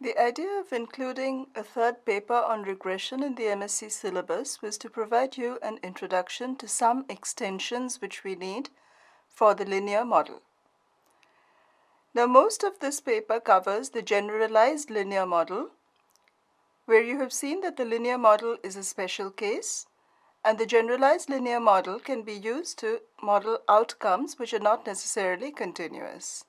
The idea of including a third paper on regression in the MSc syllabus was to provide you an introduction to some extensions which we need for the linear model. Now, most of this paper covers the generalized linear model, where you have seen that the linear model is a special case, and the generalized linear model can be used to model outcomes which are not necessarily continuous.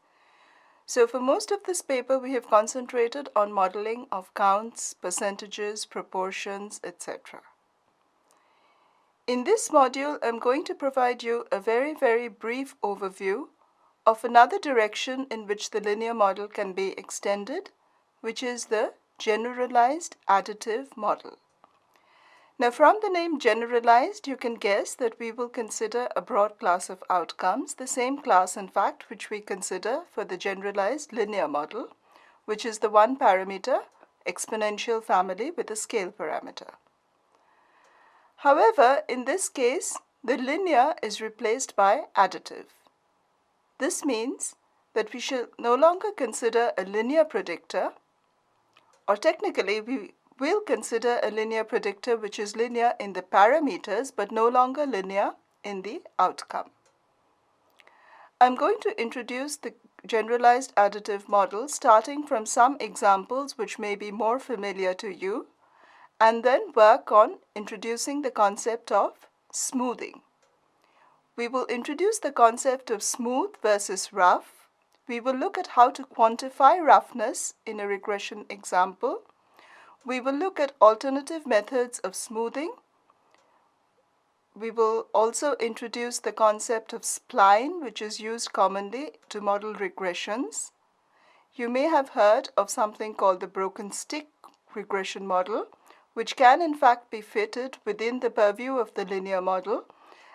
So for most of this paper, we have concentrated on modeling of counts, percentages, proportions, etc. In this module, I'm going to provide you a very brief overview of another direction in which the linear model can be extended, which is the generalized additive model. Now, from the name generalized, you can guess that we will consider a broad class of outcomes, the same class, in fact, which we consider for the generalized linear model, which is the one parameter exponential family with a scale parameter. However, in this case, the linear is replaced by additive. This means that we shall no longer consider a linear predictor, or technically we will consider a linear predictor which is linear in the parameters but no longer linear in the outcome. I'm going to introduce the generalized additive model starting from some examples which may be more familiar to you, and then work on introducing the concept of smoothing. We will introduce the concept of smooth versus rough. We will look at how to quantify roughness in a regression example. We will look at alternative methods of smoothing. We will also introduce the concept of spline, which is used commonly to model regressions. You may have heard of something called the broken stick regression model, which can in fact be fitted within the purview of the linear model,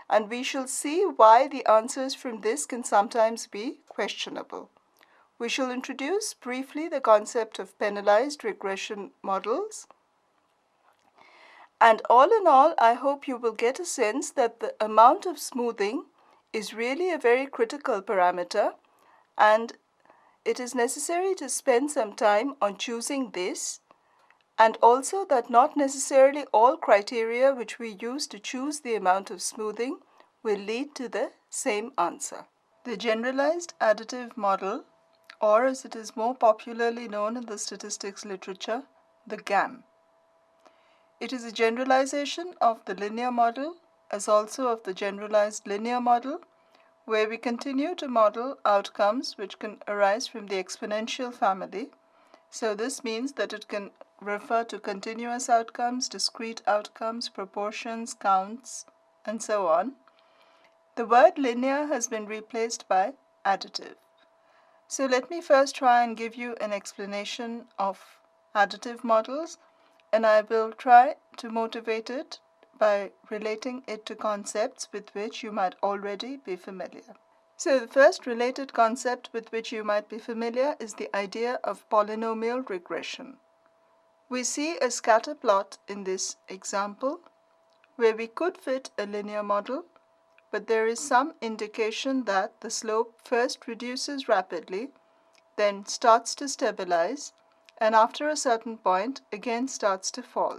and we shall see why the answers from this can sometimes be questionable. We shall introduce briefly the concept of penalized regression models. And all in all, I hope you will get a sense that the amount of smoothing is really a very critical parameter, and it is necessary to spend some time on choosing this, and also that not necessarily all criteria which we use to choose the amount of smoothing will lead to the same answer. The generalized additive model, or as it is more popularly known in the statistics literature, the GAM. It is a generalization of the linear model as also of the generalized linear model, where we continue to model outcomes which can arise from the exponential family. So this means that it can refer to continuous outcomes, discrete outcomes, proportions, counts, and so on. The word linear has been replaced by additive. So let me first try and give you an explanation of additive models, and I will try to motivate it by relating it to concepts with which you might already be familiar. So the first related concept with which you might be familiar is the idea of polynomial regression. We see a scatter plot in this example where we could fit a linear model, but there is some indication that the slope first reduces rapidly, then starts to stabilize, and after a certain point again starts to fall.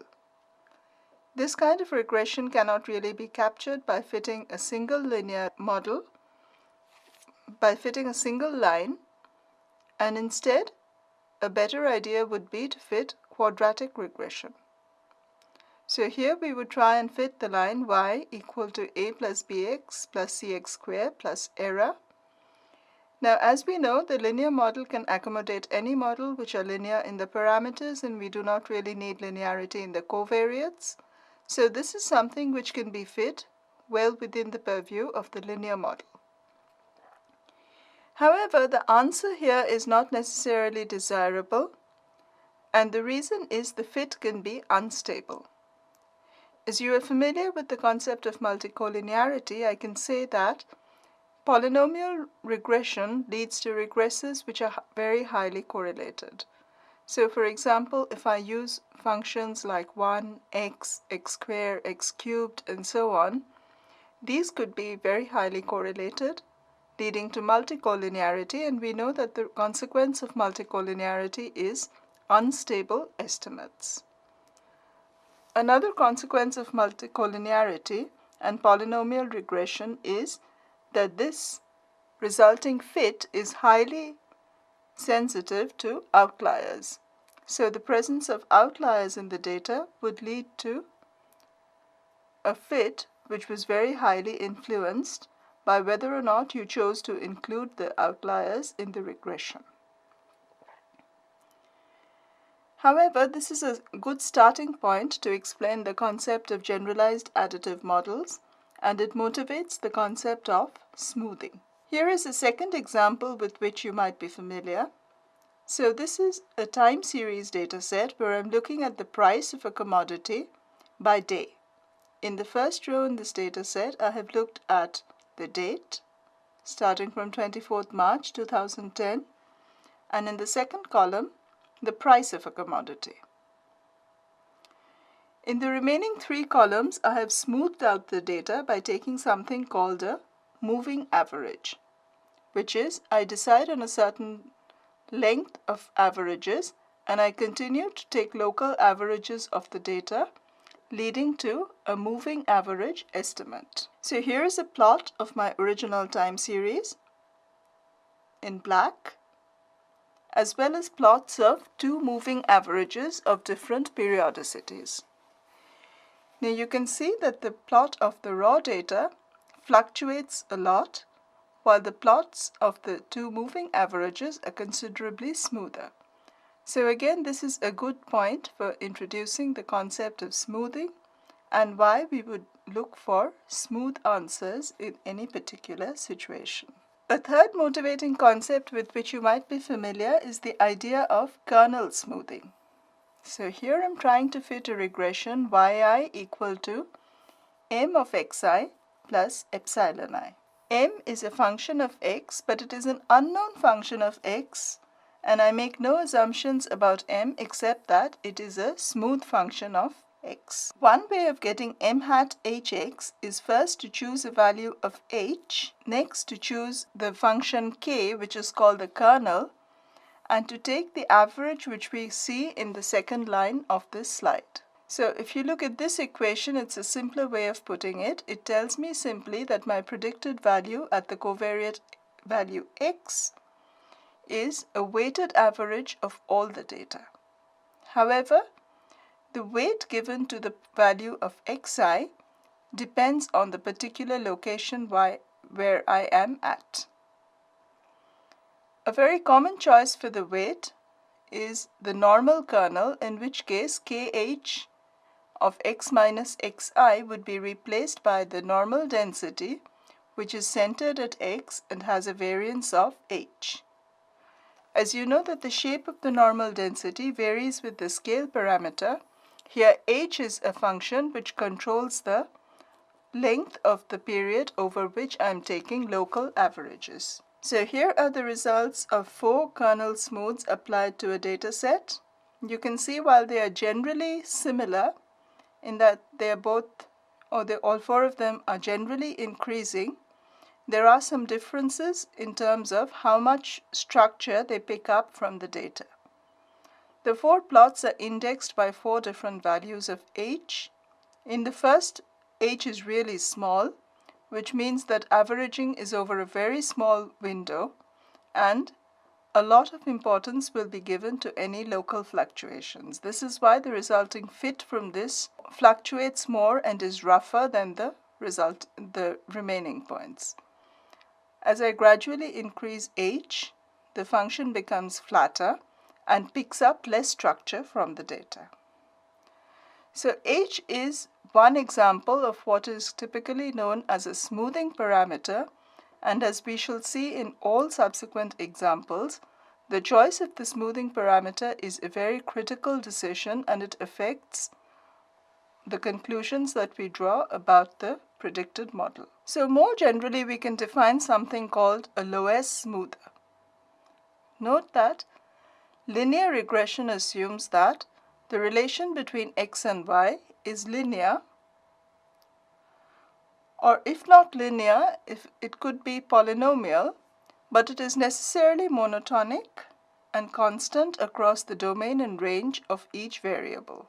This kind of regression cannot really be captured by fitting a single linear model, by fitting a single line, and instead a better idea would be to fit quadratic regression. So here we would try and fit the line y equal to a plus bx plus cx squared plus error. Now, as we know, the linear model can accommodate any model which are linear in the parameters, and we do not really need linearity in the covariates. So this is something which can be fit well within the purview of the linear model. However, the answer here is not necessarily desirable, and the reason is the fit can be unstable. As you are familiar with the concept of multicollinearity, I can say that polynomial regression leads to regresses which are very highly correlated. So for example, if I use functions like 1, x, x squared, x cubed, and so on, these could be very highly correlated, leading to multicollinearity, and we know that the consequence of multicollinearity is unstable estimates. Another consequence of multicollinearity and polynomial regression is that this resulting fit is highly sensitive to outliers. So the presence of outliers in the data would lead to a fit which was very highly influenced by whether or not you chose to include the outliers in the regression. However, this is a good starting point to explain the concept of generalized additive models, and it motivates the concept of smoothing. Here is a second example with which you might be familiar. So this is a time series data set where I'm looking at the price of a commodity by day. In the first row in this data set, I have looked at the date, starting from 24th March 2010, and in the second column, the price of a commodity. In the remaining three columns, I have smoothed out the data by taking something called a moving average, which is I decide on a certain length of averages and I continue to take local averages of the data, leading to a moving average estimate. So here is a plot of my original time series in black, as well as plots of two moving averages of different periodicities. Now you can see that the plot of the raw data fluctuates a lot, while the plots of the two moving averages are considerably smoother. So again, this is a good point for introducing the concept of smoothing and why we would look for smooth answers in any particular situation. A third motivating concept with which you might be familiar is the idea of kernel smoothing. So here I'm trying to fit a regression yi equal to m of xi plus epsilon I. M is a function of x, but it is an unknown function of x, and I make no assumptions about m except that it is a smooth function of x. One way of getting m hat hx is first to choose a value of h, next to choose the function k, which is called the kernel, and to take the average which we see in the second line of this slide. So if you look at this equation, it's a simpler way of putting it. It tells me simply that my predicted value at the covariate value x is a weighted average of all the data. However, the weight given to the value of xi depends on the particular location where I am at. A very common choice for the weight is the normal kernel, in which case kh of x minus xi would be replaced by the normal density, which is centered at x and has a variance of h. As you know that the shape of the normal density varies with the scale parameter, here h is a function which controls the length of the period over which I am taking local averages. So here are the results of 4 kernel smooths applied to a data set. You can see while they are generally similar in that they are both, all 4 of them are generally increasing, there are some differences in terms of how much structure they pick up from the data. The 4 plots are indexed by 4 different values of h. In the first, h is really small, which means that averaging is over a very small window, and a lot of importance will be given to any local fluctuations. This is why the resulting fit from this fluctuates more and is rougher than the remaining points. As I gradually increase h, the function becomes flatter and picks up less structure from the data. So h is one example of what is typically known as a smoothing parameter, and as we shall see in all subsequent examples, the choice of the smoothing parameter is a very critical decision, and it affects the conclusions that we draw about the predicted model. So more generally, we can define something called a Loess smoother. Note that linear regression assumes that the relation between x and y is linear, or if not linear, if it could be polynomial, but it is necessarily monotonic and constant across the domain and range of each variable.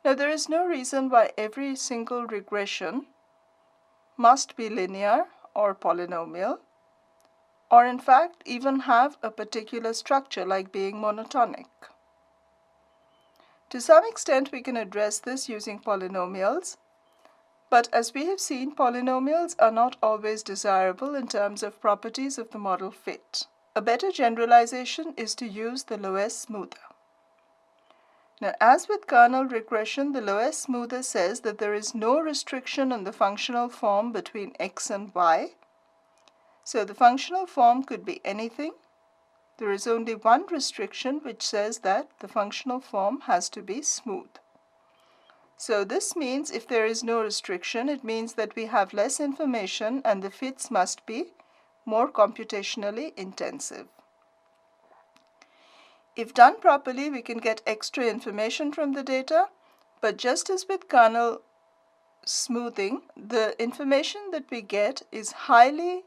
Now, there is no reason why every single regression must be linear or polynomial, or in fact even have a particular structure like being monotonic. To some extent we can address this using polynomials, but as we have seen, polynomials are not always desirable in terms of properties of the model fit. A better generalization is to use the lowest smoother. Now, as with kernel regression, the lowest smoother says that there is no restriction on the functional form between x and y. So the functional form could be anything. There is only one restriction which says that the functional form has to be smooth. So this means if there is no restriction, it means that we have less information and the fits must be more computationally intensive. If done properly, we can get extra information from the data, but just as with kernel smoothing, the information that we get is highly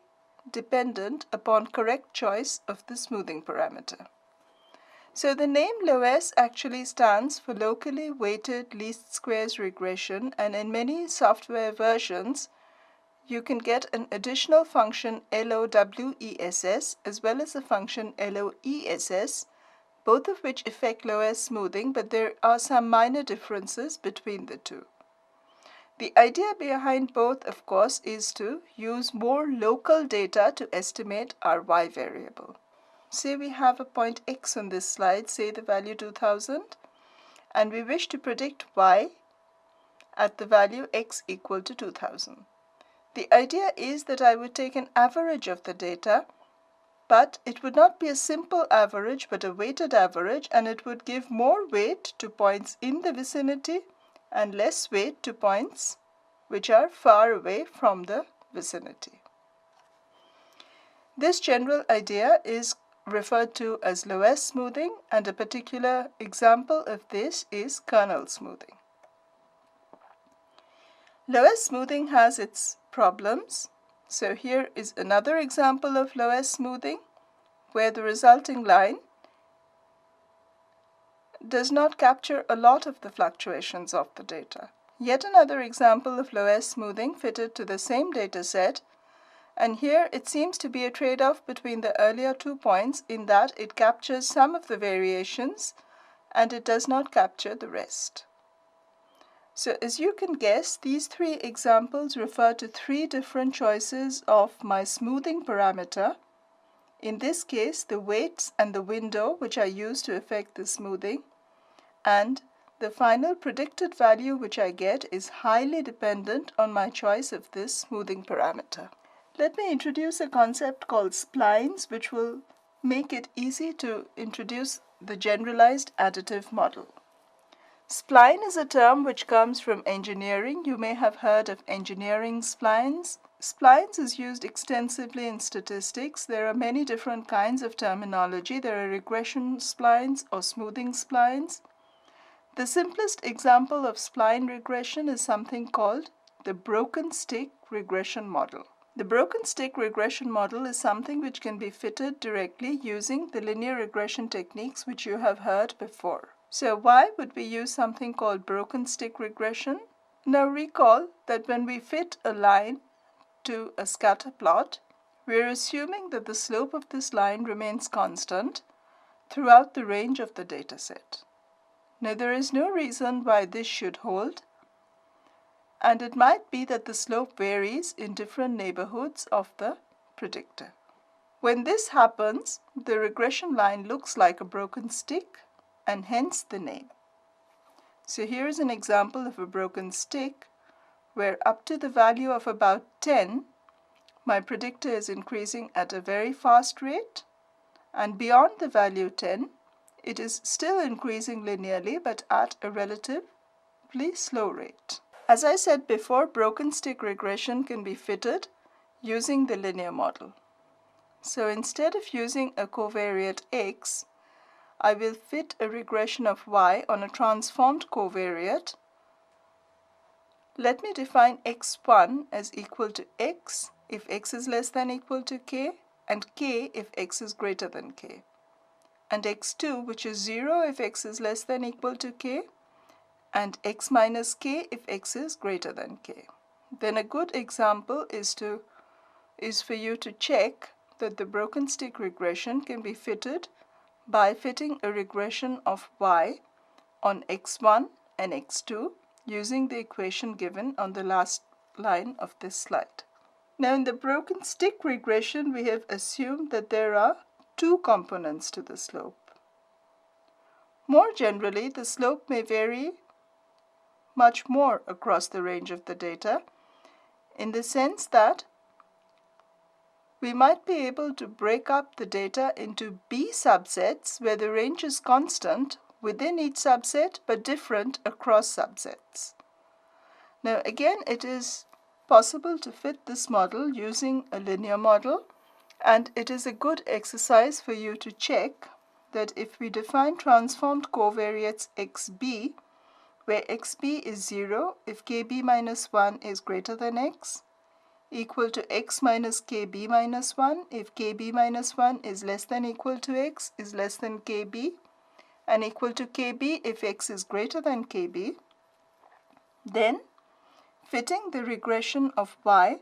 dependent upon correct choice of the smoothing parameter. So the name LOS actually stands for locally weighted least squares regression, and in many software versions you can get an additional function LOWESS as well as a function LOESS, both of which affect LOS smoothing, but there are some minor differences between the two. The idea behind both, of course, is to use more local data to estimate our y variable. Say we have a point x on this slide, say the value 2000, and we wish to predict y at the value x equal to 2000. The idea is that I would take an average of the data, but it would not be a simple average but a weighted average, and it would give more weight to points in the vicinity and less weight to points which are far away from the vicinity. This general idea is referred to as LOS smoothing, and a particular example of this is kernel smoothing. LOS smoothing has its problems. So here is another example of LOS smoothing where the resulting line does not capture a lot of the fluctuations of the data. Yet another example of LOS smoothing fitted to the same data set, and here it seems to be a trade-off between the earlier 2 points in that it captures some of the variations and it does not capture the rest. So as you can guess, these 3 examples refer to 3 different choices of my smoothing parameter. In this case, the weights and the window which are used to affect the smoothing, and the final predicted value which I get is highly dependent on my choice of this smoothing parameter. Let me introduce a concept called splines, which will make it easy to introduce the generalized additive model. Spline is a term which comes from engineering. You may have heard of engineering splines. Splines is used extensively in statistics. There are many different kinds of terminology. There are regression splines or smoothing splines. The simplest example of spline regression is something called the broken stick regression model. The broken stick regression model is something which can be fitted directly using the linear regression techniques which you have heard before. So why would we use something called broken stick regression? Now recall that when we fit a line to a scatter plot, we are assuming that the slope of this line remains constant throughout the range of the dataset. Now there is no reason why this should hold, and it might be that the slope varies in different neighborhoods of the predictor. When this happens, the regression line looks like a broken stick, and hence the name. So here is an example of a broken stick where up to the value of about 10, my predictor is increasing at a very fast rate, and beyond the value 10, it is still increasing linearly but at a relatively slow rate. As I said before, broken stick regression can be fitted using the linear model. So instead of using a covariate x, I will fit a regression of y on a transformed covariate. Let me define x1 as equal to x if x is less than equal to k, and k if x is greater than k, and x2, which is 0 if x is less than or equal to k, and x minus k if x is greater than k. Then a good example is for you to check that the broken stick regression can be fitted by fitting a regression of y on x1 and x2 using the equation given on the last line of this slide. Now in the broken stick regression, we have assumed that there are two components to the slope. More generally, the slope may vary much more across the range of the data, in the sense that we might be able to break up the data into B subsets where the range is constant within each subset but different across subsets. Now again, it is possible to fit this model using a linear model, and it is a good exercise for you to check that if we define transformed covariates xb, where xb is 0 if kb minus 1 is greater than x, equal to x minus kb minus 1 if kb minus 1 is less than or equal to x is less than kb, and equal to kb if x is greater than kb, then fitting the regression of y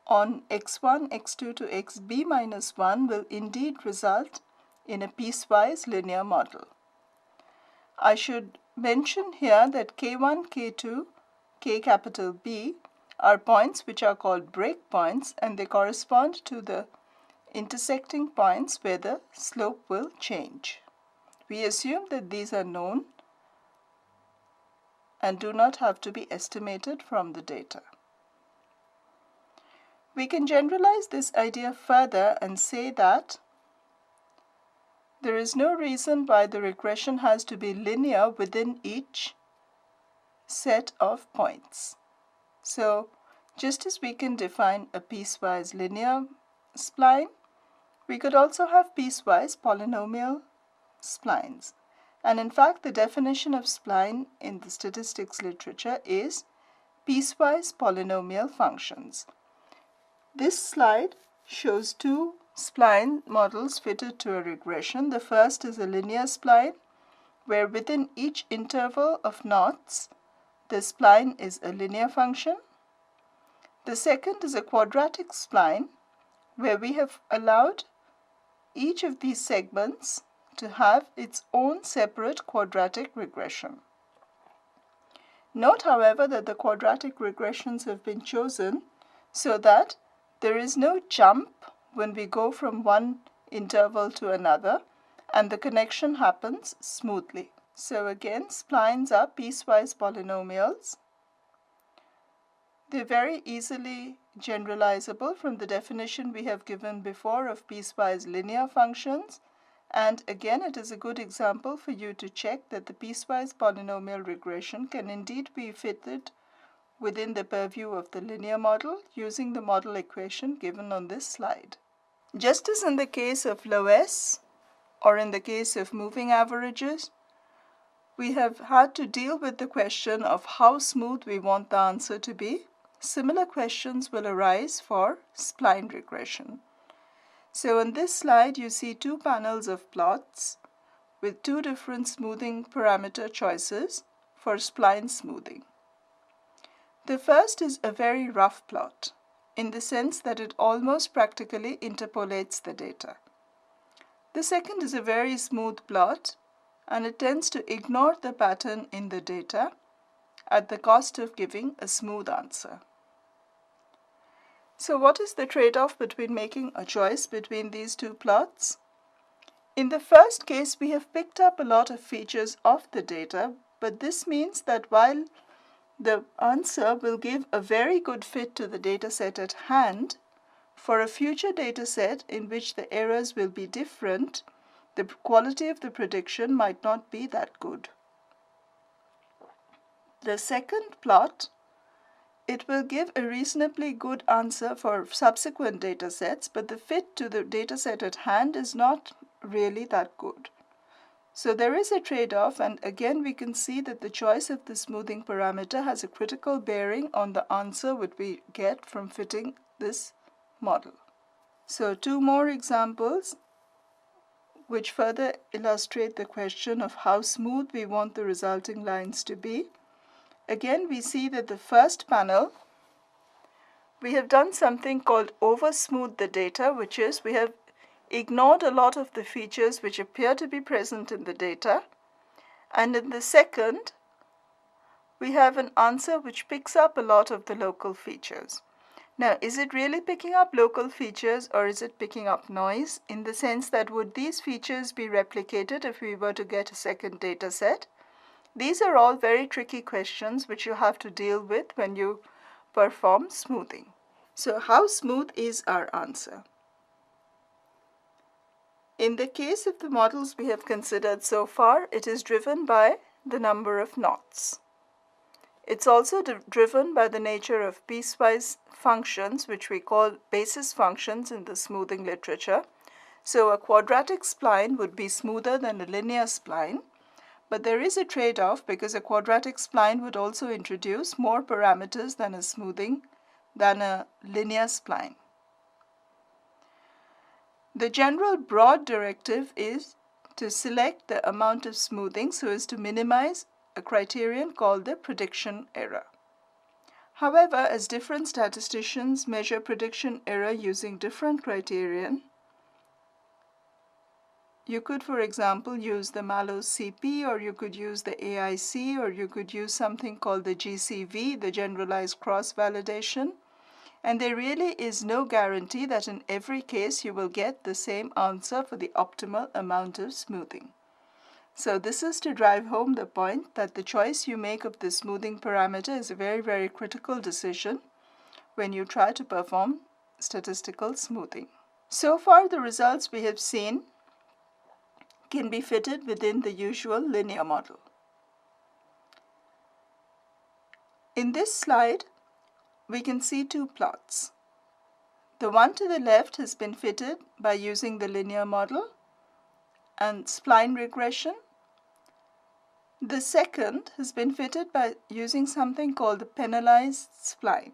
on x1, x2 to xb minus 1 will indeed result in a piecewise linear model. I should mention here that k1, k2, k capital B are points which are called breakpoints, and they correspond to the intersecting points where the slope will change. We assume that these are known and do not have to be estimated from the data. We can generalize this idea further and say that there is no reason why the regression has to be linear within each set of points. So, just as we can define a piecewise linear spline, we could also have piecewise polynomial splines. And in fact, the definition of spline in the statistics literature is piecewise polynomial functions. This slide shows two spline models fitted to a regression. The first is a linear spline, where within each interval of knots, the spline is a linear function. The second is a quadratic spline, where we have allowed each of these segments to have its own separate quadratic regression. Note, however, that the quadratic regressions have been chosen so that there is no jump when we go from one interval to another, and the connection happens smoothly. So again, splines are piecewise polynomials. They're very easily generalizable from the definition we have given before of piecewise linear functions, and again it is a good example for you to check that the piecewise polynomial regression can indeed be fitted within the purview of the linear model using the model equation given on this slide. Just as in the case of low S or in the case of moving averages, we have had to deal with the question of how smooth we want the answer to be. Similar questions will arise for spline regression. So on this slide, you see two panels of plots with two different smoothing parameter choices for spline smoothing. The first is a very rough plot, in the sense that it almost practically interpolates the data. The second is a very smooth plot, and it tends to ignore the pattern in the data at the cost of giving a smooth answer. So what is the trade-off between making a choice between these two plots? In the first case, we have picked up a lot of features of the data, but this means that while the answer will give a very good fit to the data set at hand, for a future data set in which the errors will be different, the quality of the prediction might not be that good. The second plot, it will give a reasonably good answer for subsequent data sets, but the fit to the data set at hand is not really that good. So there is a trade-off, and again we can see that the choice of the smoothing parameter has a critical bearing on the answer which we get from fitting this model. So 2 more examples which further illustrate the question of how smooth we want the resulting lines to be. Again, we see that the first panel, we have done something called over-smooth the data, which is we have ignored a lot of the features which appear to be present in the data. And in the second, we have an answer which picks up a lot of the local features. Now, is it really picking up local features or is it picking up noise, in the sense that would these features be replicated if we were to get a second data set? These are all very tricky questions which you have to deal with when you perform smoothing. So how smooth is our answer? In the case of the models we have considered so far, it is driven by the number of knots. It's also driven by the nature of piecewise functions, which we call basis functions in the smoothing literature. So a quadratic spline would be smoother than a linear spline, but there is a trade-off because a quadratic spline would also introduce more parameters than a linear spline. The general broad directive is to select the amount of smoothing so as to minimize a criterion called the prediction error. However, as different statisticians measure prediction error using different criterion, you could, for example, use the Mallows CP, or you could use the AIC, or you could use something called the GCV, the Generalized Cross-Validation. And there really is no guarantee that in every case you will get the same answer for the optimal amount of smoothing. So this is to drive home the point that the choice you make of the smoothing parameter is a very, very critical decision when you try to perform statistical smoothing. So far, the results we have seen can be fitted within the usual linear model. In this slide, we can see 2 plots. The one to the left has been fitted by using the linear model and spline regression. The second has been fitted by using something called the penalized spline.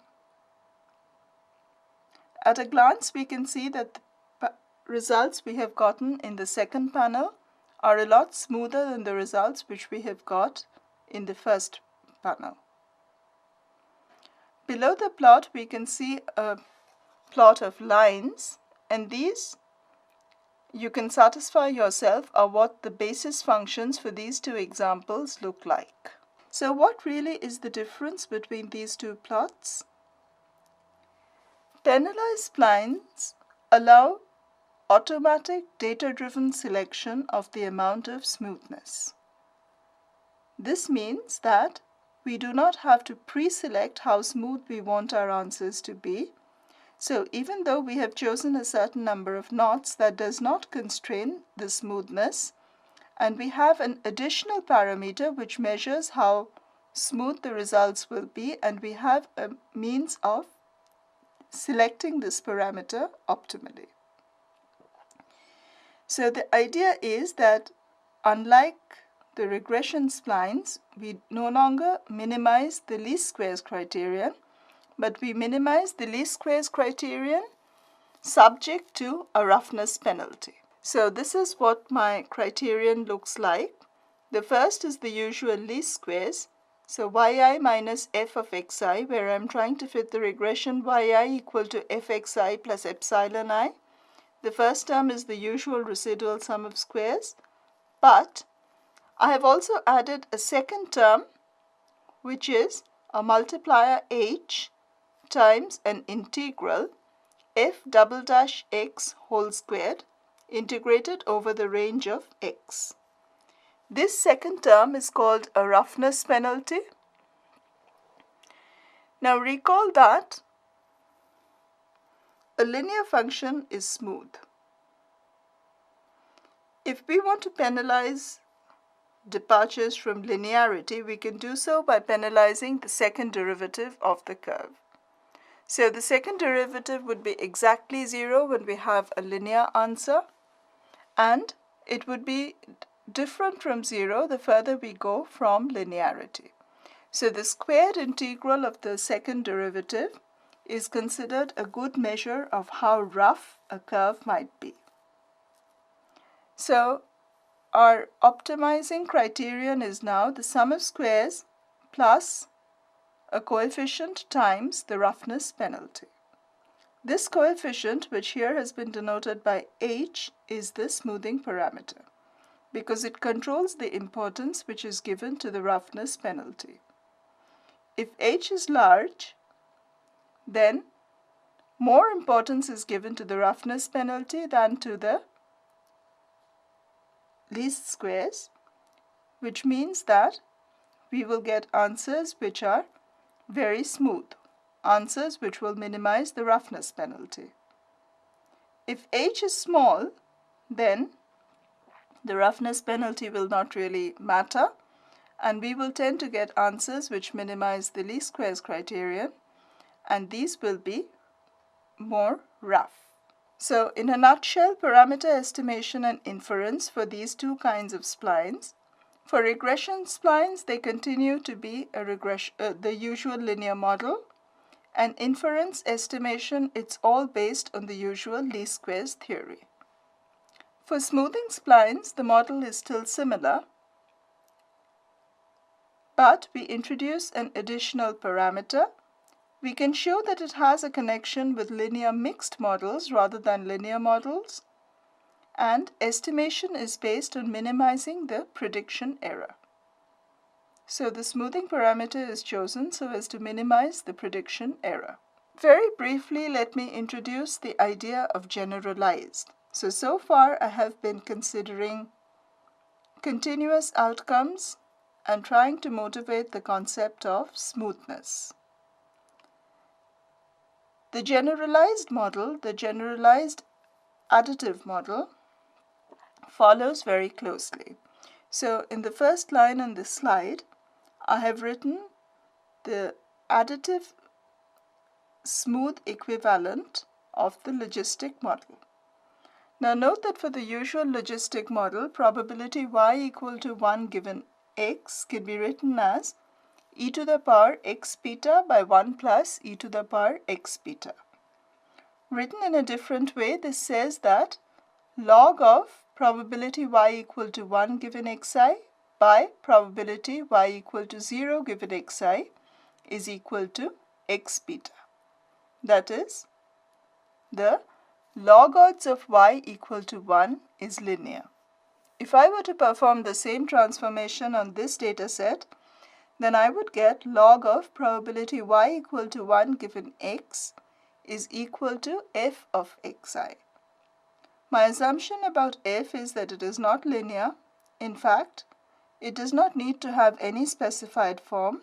At a glance, we can see that the results we have gotten in the second panel are a lot smoother than the results which we have got in the first panel. Below the plot, we can see a plot of lines, and these you can satisfy yourself are what the basis functions for these 2 examples look like. So what really is the difference between these 2 plots? Penalized splines allow automatic data-driven selection of the amount of smoothness. This means that we do not have to pre-select how smooth we want our answers to be. So even though we have chosen a certain number of knots, that does not constrain the smoothness, and we have an additional parameter which measures how smooth the results will be, and we have a means of selecting this parameter optimally. So the idea is that unlike the regression splines, we no longer minimize the least squares criterion, but we minimize the least squares criterion subject to a roughness penalty. So this is what my criterion looks like. The first is the usual least squares. So yi minus f of xi, where I'm trying to fit the regression yi equal to fxi plus epsilon I. The first term is the usual residual sum of squares, but I have also added a second term, which is a multiplier h times an integral f double dash x whole squared integrated over the range of x. This second term is called a roughness penalty. Now recall that a linear function is smooth. If we want to penalize departures from linearity, we can do so by penalizing the second derivative of the curve. So the second derivative would be exactly 0 when we have a linear answer, and it would be different from 0 the further we go from linearity. So the squared integral of the second derivative is considered a good measure of how rough a curve might be. So our optimizing criterion is now the sum of squares plus a coefficient times the roughness penalty. This coefficient, which here has been denoted by h, is the smoothing parameter because it controls the importance which is given to the roughness penalty. If h is large, then more importance is given to the roughness penalty than to the least squares, which means that we will get answers which are very smooth, answers which will minimize the roughness penalty. If h is small, then the roughness penalty will not really matter, and we will tend to get answers which minimize the least squares criterion, and these will be more rough. So in a nutshell, parameter estimation and inference for these two kinds of splines. For regression splines, they continue to be the usual linear model, and inference estimation, it's all based on the usual least squares theory. For smoothing splines, the model is still similar, but we introduce an additional parameter. We can show that it has a connection with linear mixed models rather than linear models, and estimation is based on minimizing the prediction error. So the smoothing parameter is chosen so as to minimize the prediction error. Very briefly, let me introduce the idea of generalized. So far I have been considering continuous outcomes and trying to motivate the concept of smoothness. The generalized model, the generalized additive model, follows very closely. So in the first line on this slide, I have written the additive smooth equivalent of the logistic model. Now note that for the usual logistic model, probability y equal to 1 given x can be written as e to the power x beta by 1 plus e to the power x beta. Written in a different way, this says that log of probability y equal to 1 given xi by probability y equal to 0 given xi is equal to x beta. That is, the log odds of y equal to 1 is linear. If I were to perform the same transformation on this data set, then I would get log of probability y equal to 1 given x is equal to f of xi. My assumption about f is that it is not linear. In fact, it does not need to have any specified form.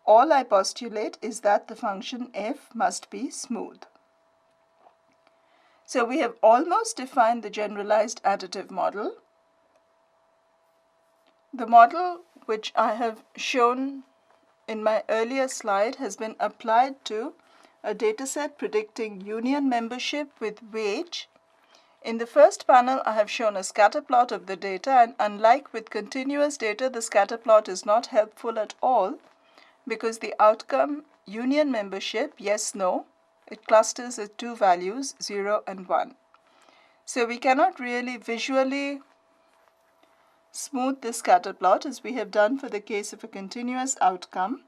All I postulate is that the function f must be smooth. So we have almost defined the generalized additive model. The model which I have shown in my earlier slide has been applied to a dataset predicting union membership with wage. In the first panel, I have shown a scatter plot of the data, and unlike with continuous data, the scatter plot is not helpful at all because the outcome union membership, yes, no, it clusters at two values, 0 and 1. So we cannot really visually smooth the scatter plot as we have done for the case of a continuous outcome.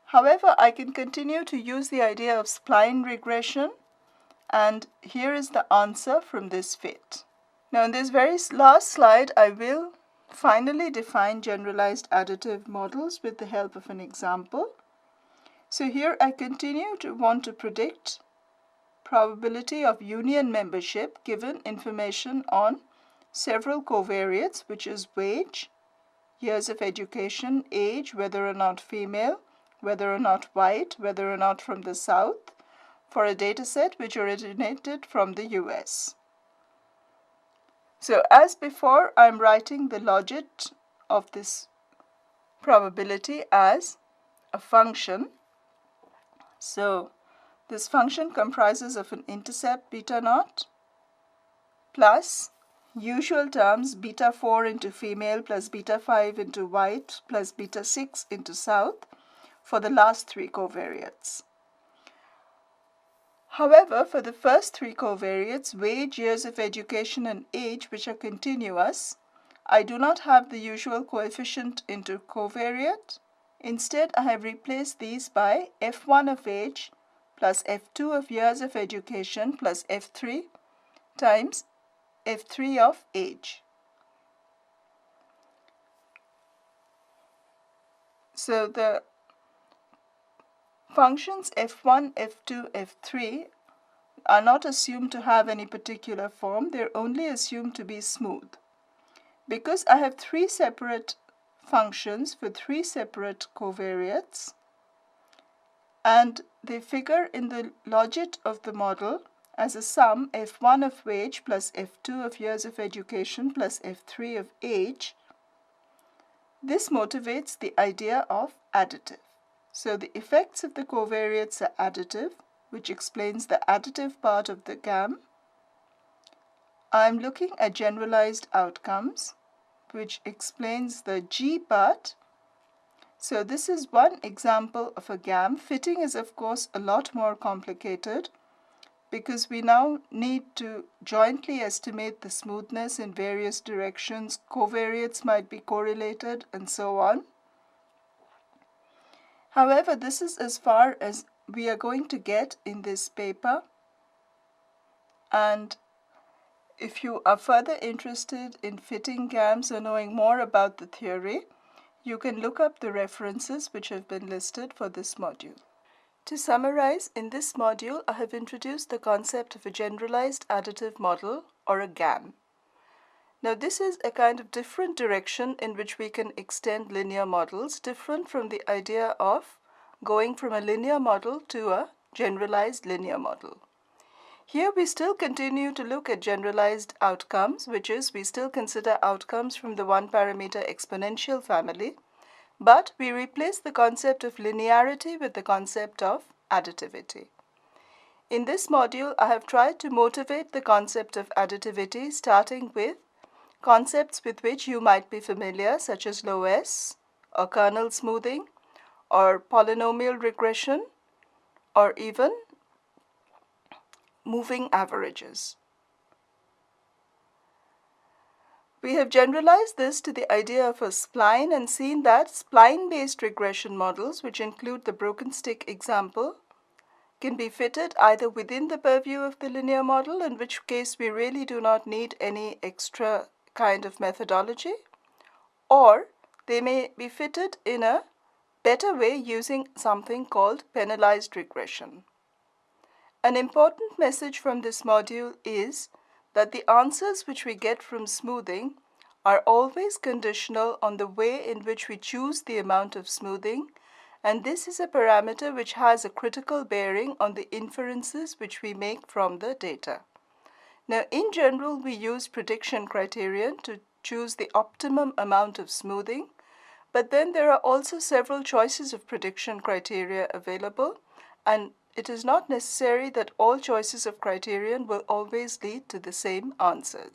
However, I can continue to use the idea of spline regression, and here is the answer from this fit. Now in this very last slide, I will finally define generalized additive models with the help of an example. So here I continue to want to predict probability of union membership given information on several covariates, which is wage, years of education, age, whether or not female, whether or not white, whether or not from the South, for a dataset which originated from the US. So as before, I'm writing the logit of this probability as a function. So this function comprises of an intercept beta naught plus usual terms beta 4 into female plus beta 5 into white plus beta 6 into South for the last three covariates. However, for the first three covariates, wage, years of education, and age, which are continuous, I do not have the usual coefficient into covariate. Instead, I have replaced these by F1 of age plus F2 of years of education plus F3 times F3 of age. So the functions F1, F2, F3 are not assumed to have any particular form, they're only assumed to be smooth. Because I have three separate functions for three separate covariates, and they figure in the logit of the model as a sum F1 of wage plus F2 of years of education plus F3 of age, this motivates the idea of additive. So the effects of the covariates are additive, which explains the additive part of the GAM. I'm looking at generalized outcomes, which explains the G part. So this is one example of a GAM. Fitting is of course a lot more complicated because we now need to jointly estimate the smoothness in various directions. Covariates might be correlated and so on. However, this is as far as we are going to get in this paper, and if you are further interested in fitting GAMs or knowing more about the theory, you can look up the references which have been listed for this module. To summarize, in this module I have introduced the concept of a generalized additive model or a GAM. Now this is a kind of different direction in which we can extend linear models, different from the idea of going from a linear model to a generalized linear model. Here we still continue to look at generalized outcomes, which is we still consider outcomes from the one-parameter exponential family, but we replace the concept of linearity with the concept of additivity. In this module, I have tried to motivate the concept of additivity, starting with concepts with which you might be familiar, such as low S, or kernel smoothing, or polynomial regression, or even moving averages. We have generalized this to the idea of a spline and seen that spline-based regression models, which include the broken stick example, can be fitted either within the purview of the linear model, in which case we really do not need any extra kind of methodology, or they may be fitted in a better way using something called penalized regression. An important message from this module is that the answers which we get from smoothing are always conditional on the way in which we choose the amount of smoothing, and this is a parameter which has a critical bearing on the inferences which we make from the data. Now, in general, we use prediction criterion to choose the optimum amount of smoothing, but then there are also several choices of prediction criteria available, and it is not necessary that all choices of criterion will always lead to the same answers.